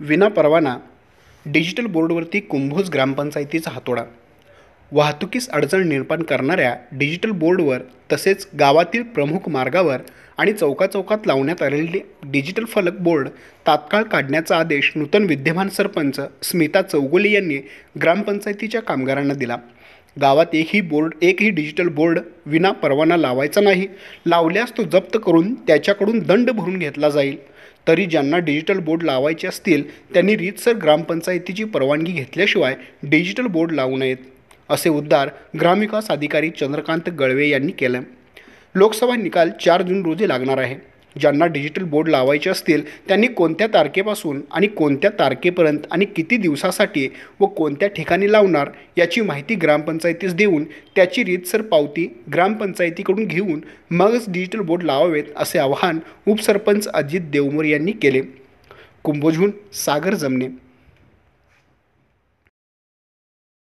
विनापरवाना डिजिटल बोर्डवरती कुंभोज ग्रामपंचायतीचा हातोडा. वाहतुकीस अडचण निर्माण करणाऱ्या डिजिटल बोर्डवर तसेच गावातील प्रमुख मार्गावर आणि चौकाचौकात लावण्यात आलेले डिजिटल फलक बोर्ड तात्काळ काढण्याचा आदेश नूतन विद्यमान सरपंच स्मिता चौगुले यांनी ग्रामपंचायतीच्या कामगारांना दिला. गावात एकही डिजिटल बोर्ड विना परवाना लावायचा नाही. लावल्यास तो जप्त करून त्याच्याकडून दंड भरून घेतला जाईल. तरी ज्यांना डिजिटल बोर्ड लावायचे असतील त्यांनी रीतसर ग्रामपंचायतीची परवानगी घेतल्याशिवाय डिजिटल बोर्ड लावू नयेत, असे उद्गार ग्रामविकास अधिकारी चंद्रकांत गळवे यांनी केले. लोकसभा निकाल 4 जून रोजी लागणार आहे. ज्यांना डिजिटल बोर्ड लावायचे असतील त्यांनी कोणत्या तारखेपासून आणि कोणत्या तारखेपर्यंत आणि किती दिवसासाठी व कोणत्या ठिकाणी लावणार याची माहिती ग्रामपंचायतीस देऊन त्याची रीतसर पावती ग्रामपंचायतीकडून घेऊन मगच डिजिटल बोर्ड लावावेत, असे आवाहन उपसरपंच अजित देवमोर यांनी केले. कुंभोजहून सागर जमने.